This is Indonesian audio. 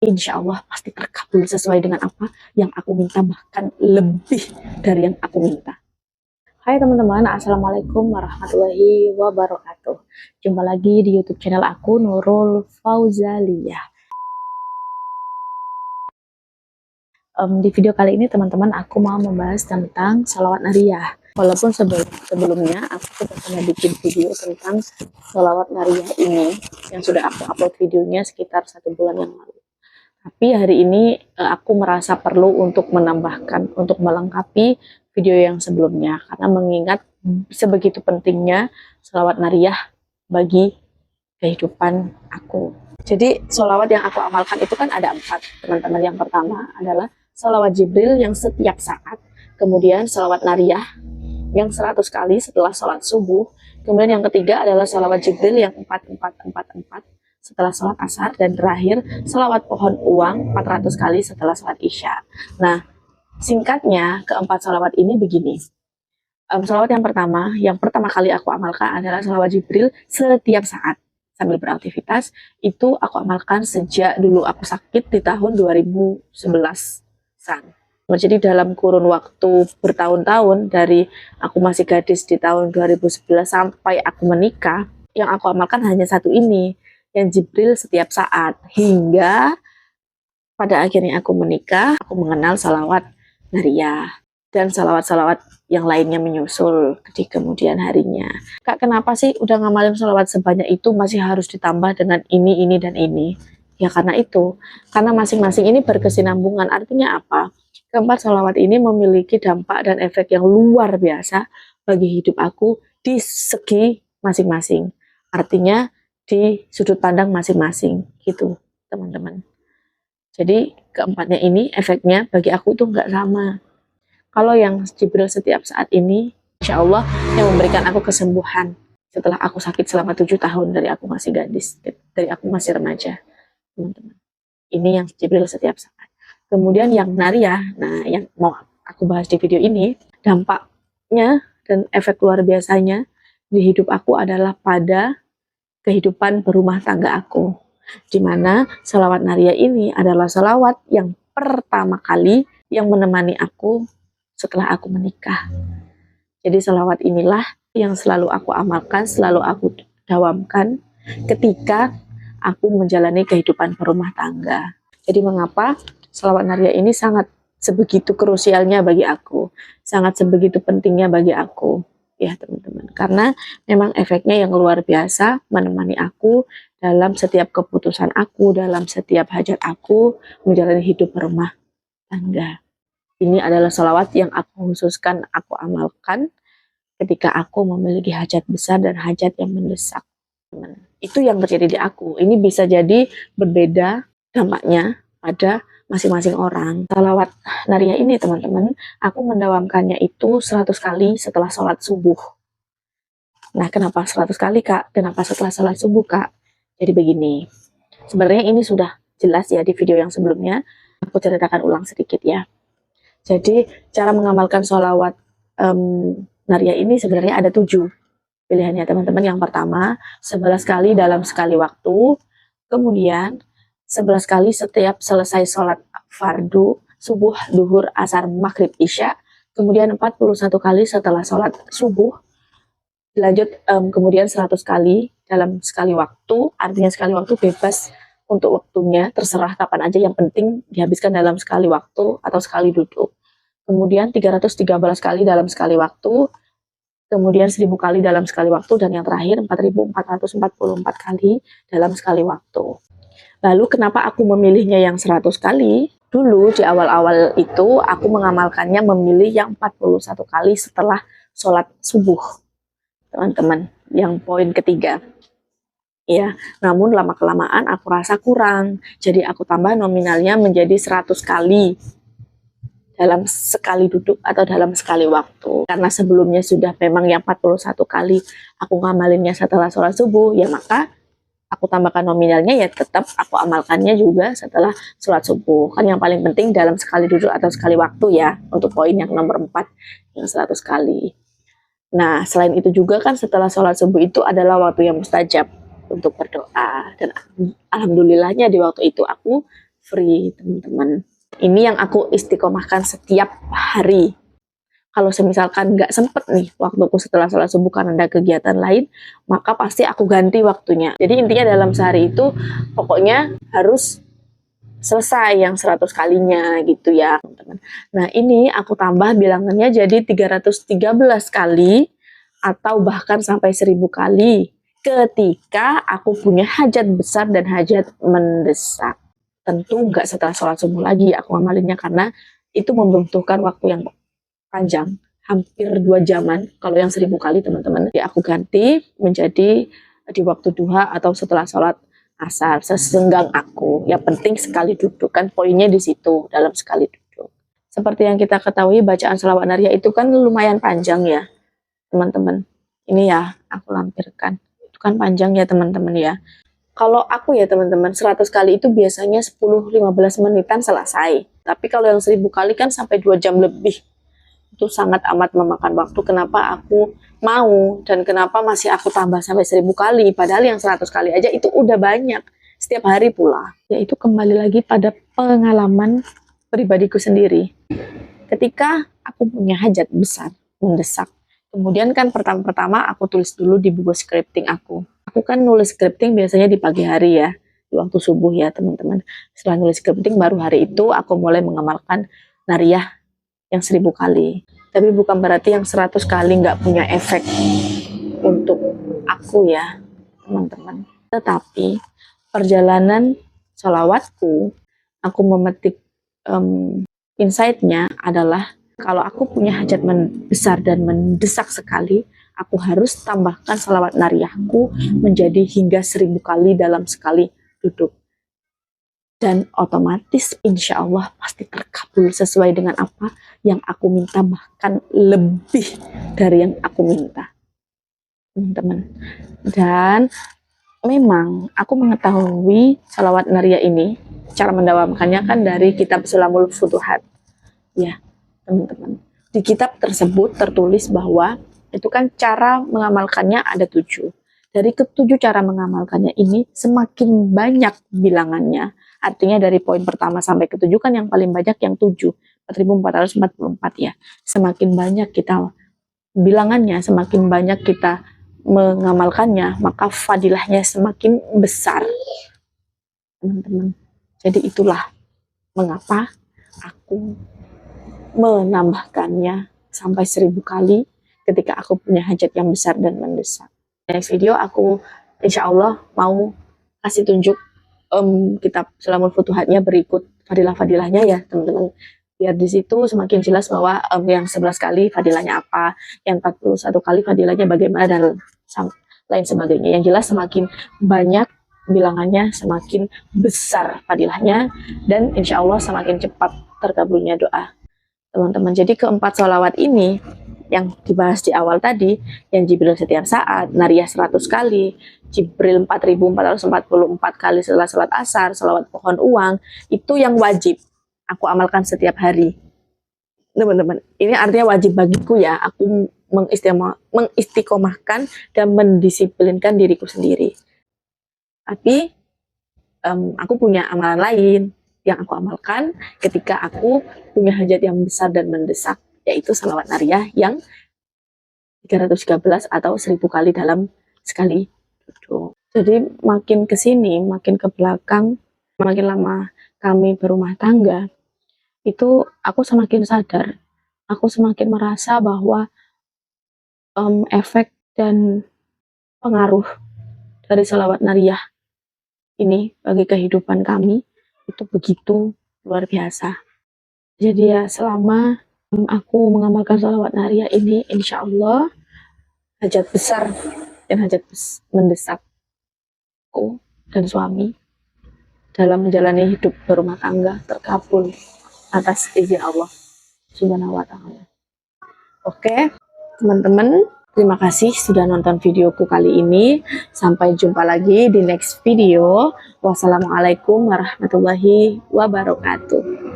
insya Allah pasti terkabul sesuai dengan apa yang aku minta, bahkan lebih dari yang aku minta. Hai teman-teman, Assalamualaikum warahmatullahi wabarakatuh. Jumpa lagi di YouTube channel aku, Nurul Fauzaliyah. Di video kali ini teman-teman, aku mau membahas tentang sholawat nariyah. Walaupun sebelumnya aku sudah pernah bikin video tentang sholawat nariyah ini, yang sudah aku upload videonya sekitar 1 bulan yang lalu. Tapi hari ini aku merasa perlu untuk menambahkan, untuk melengkapi video yang sebelumnya, karena mengingat sebegitu pentingnya sholawat nariyah bagi kehidupan aku. Jadi sholawat yang aku amalkan itu kan ada 4, teman-teman. Yang pertama adalah sholawat Jibril yang setiap saat, kemudian sholawat nariyah yang 100 kali setelah sholat subuh, kemudian yang ketiga adalah sholawat Jibril yang 4444 setelah sholat asar, dan terakhir sholawat pohon uang 400 kali setelah sholat isya. Nah, singkatnya keempat sholawat ini begini. Sholawat yang pertama kali aku amalkan adalah sholawat Jibril setiap saat sambil beraktivitas. Itu aku amalkan sejak dulu aku sakit di tahun 2011-an. Jadi dalam kurun waktu bertahun-tahun, dari aku masih gadis di tahun 2011 sampai aku menikah, yang aku amalkan hanya satu ini, yang Jibril setiap saat, hingga pada akhirnya aku menikah, aku mengenal sholawat nariyah dan sholawat-sholawat yang lainnya menyusul di kemudian harinya. Kak, kenapa sih udah ngamalin sholawat sebanyak itu masih harus ditambah dengan ini, dan ini? Ya karena itu, karena masing-masing ini berkesinambungan. Artinya apa? Keempat sholawat ini memiliki dampak dan efek yang luar biasa bagi hidup aku di segi masing-masing. Artinya di sudut pandang masing-masing, gitu teman-teman. Jadi keempatnya ini efeknya bagi aku tuh nggak sama. Kalau yang Jibril setiap saat ini, insya Allah yang memberikan aku kesembuhan setelah aku sakit selama 7 tahun dari aku masih gadis, dari aku masih remaja, teman-teman. Ini yang Jibril setiap saat. Kemudian yang nariyah, nah yang mau aku bahas di video ini, dampaknya dan efek luar biasanya di hidup aku adalah pada kehidupan berumah tangga aku. Dimana sholawat nariyah ini adalah sholawat yang pertama kali yang menemani aku setelah aku menikah. Jadi sholawat inilah yang selalu aku amalkan, selalu aku dawamkan ketika aku menjalani kehidupan berumah tangga. Jadi mengapa sholawat nariyah ini sangat sebegitu krusialnya bagi aku, sangat sebegitu pentingnya bagi aku, ya teman-teman. Karena memang efeknya yang luar biasa menemani aku dalam setiap keputusan aku, dalam setiap hajat aku menjalani hidup berumah tangga. Ini adalah sholawat yang aku khususkan, aku amalkan ketika aku memiliki hajat besar dan hajat yang mendesak. Itu yang terjadi di aku. Ini bisa jadi berbeda dampaknya pada masing-masing orang. Sholawat nariyah ini teman-teman, aku mendawamkannya itu 100 kali setelah sholat subuh. Nah, kenapa 100 kali Kak? Kenapa setelah sholat subuh Kak? Jadi begini, sebenarnya ini sudah jelas ya di video yang sebelumnya, aku ceritakan ulang sedikit ya. Jadi cara mengamalkan sholawat nariyah ini sebenarnya ada 7 pilihannya teman-teman. Yang pertama, 11 kali dalam sekali waktu, kemudian 11 kali setiap selesai sholat fardu, subuh, duhur, asar, maghrib, isya, kemudian 41 kali setelah sholat subuh, lanjut kemudian 100 kali dalam sekali waktu. Artinya sekali waktu bebas untuk waktunya, terserah kapan aja, yang penting dihabiskan dalam sekali waktu atau sekali duduk. Kemudian 313 kali dalam sekali waktu, kemudian 1000 kali dalam sekali waktu, dan yang terakhir 4444 kali dalam sekali waktu. Lalu kenapa aku memilihnya yang 100 kali? Dulu di awal-awal itu aku mengamalkannya memilih yang 41 kali setelah sholat subuh, teman-teman, yang poin ketiga. Ya, namun lama-kelamaan aku rasa kurang, jadi aku tambah nominalnya menjadi 100 kali dalam sekali duduk atau dalam sekali waktu. Karena sebelumnya sudah memang yang 41 kali aku ngamalinnya setelah sholat subuh, ya maka aku tambahkan nominalnya, ya tetap aku amalkannya juga setelah sholat subuh. Kan yang paling penting dalam sekali duduk atau sekali waktu ya, untuk poin yang nomor 4, yang 100 kali. Nah, selain itu juga kan setelah sholat subuh itu adalah waktu yang mustajab untuk berdoa, dan alhamdulillahnya di waktu itu aku free, teman-teman. Ini yang aku istiqomahkan setiap hari. Kalau semisalkan nggak sempet nih waktuku setelah sholat subuh karena ada kegiatan lain, maka pasti aku ganti waktunya. Jadi intinya dalam sehari itu pokoknya harus selesai yang 100 kalinya gitu ya, teman-teman. Nah, ini aku tambah bilangannya jadi 313 kali atau bahkan sampai 1000 kali ketika aku punya hajat besar dan hajat mendesak. Tentu nggak setelah sholat subuh lagi aku ngamalinnya karena itu membutuhkan waktu yang panjang, hampir 2 jaman. Kalau yang 1000 kali teman-teman, ya aku ganti menjadi di waktu duha atau setelah sholat asar, sesenggang aku. Yang penting sekali duduk, kan poinnya di situ, dalam sekali duduk. Seperti yang kita ketahui, bacaan sholawat nariyah itu kan lumayan panjang ya teman-teman. Ini ya aku lampirkan, itu kan panjang ya teman-teman ya. Kalau aku ya teman-teman, 100 kali itu biasanya 10-15 menitan selesai. Tapi kalau yang 1000 kali kan sampai 2 jam lebih. Itu sangat amat memakan waktu. Kenapa aku mau dan kenapa masih aku tambah sampai 1000 kali, padahal yang 100 kali aja itu udah banyak setiap hari pula. Yaitu kembali lagi pada pengalaman pribadiku sendiri. Ketika aku punya hajat besar, mendesak, kemudian kan pertama-tama aku tulis dulu di buku scripting aku. Aku kan nulis scripting biasanya di pagi hari ya, di waktu subuh ya teman-teman. Setelah nulis scripting baru hari itu aku mulai mengamalkan nariyah yang 1000 kali. Tapi bukan berarti yang 100 kali nggak punya efek untuk aku ya teman-teman. Tetapi perjalanan sholawatku, aku memetik insight-nya adalah kalau aku punya hajat besar dan mendesak sekali, aku harus tambahkan sholawat nariyahku menjadi hingga 1000 kali dalam sekali duduk. Dan otomatis insya Allah pasti terkabul sesuai dengan apa yang aku minta, bahkan lebih dari yang aku minta teman-teman. Dan memang aku mengetahui sholawat nariyah ini, cara mendawamkannya kan dari kitab Sulamul Futuhat ya teman-teman. Di kitab tersebut tertulis bahwa itu kan cara mengamalkannya ada 7. Dari ke-7 cara mengamalkannya ini semakin banyak bilangannya. Artinya dari poin pertama sampai ke-7 kan yang paling banyak yang 7, 4444 ya. Semakin banyak kita bilangannya, semakin banyak kita mengamalkannya, maka fadilahnya semakin besar. Teman-teman. Jadi itulah mengapa aku menambahkannya sampai 1000 kali ketika aku punya hajat yang besar dan mendesak. Next video aku insya Allah mau kasih tunjuk kitab Sulamul Futuhatnya berikut fadilah-fadilahnya ya teman-teman, biar di situ semakin jelas bahwa yang 11 kali fadilahnya apa, yang 41 kali fadilahnya bagaimana dan lain sebagainya. Yang jelas semakin banyak bilangannya semakin besar fadilahnya dan insya Allah semakin cepat terkabulnya doa teman-teman. Jadi keempat sholawat ini yang dibahas di awal tadi, yang Jibril setiap saat, nariyah 100 kali, Jibril 4444 kali setelah sholat asar, sholawat pohon uang, itu yang wajib aku amalkan setiap hari teman-teman. Ini artinya wajib bagiku ya, aku mengistiqomahkan dan mendisiplinkan diriku sendiri. Tapi aku punya amalan lain yang aku amalkan ketika aku punya hajat yang besar dan mendesak, yaitu sholawat nariyah yang 313 atau 1000 kali dalam sekali duduk. Jadi makin ke sini, makin ke belakang, makin lama kami berumah tangga, itu aku semakin sadar, aku semakin merasa bahwa efek dan pengaruh dari sholawat nariyah ini bagi kehidupan kami itu begitu luar biasa. Jadi ya selama aku mengamalkan sholawat nariyah ini, insya Allah hajat besar dan hajat mendesakku dan suami dalam menjalani hidup berumah tangga terkabul atas izin Allah Subhanahu wa Ta'ala. Oke, teman-teman, terima kasih sudah nonton videoku kali ini. Sampai jumpa lagi di next video. Wassalamualaikum warahmatullahi wabarakatuh.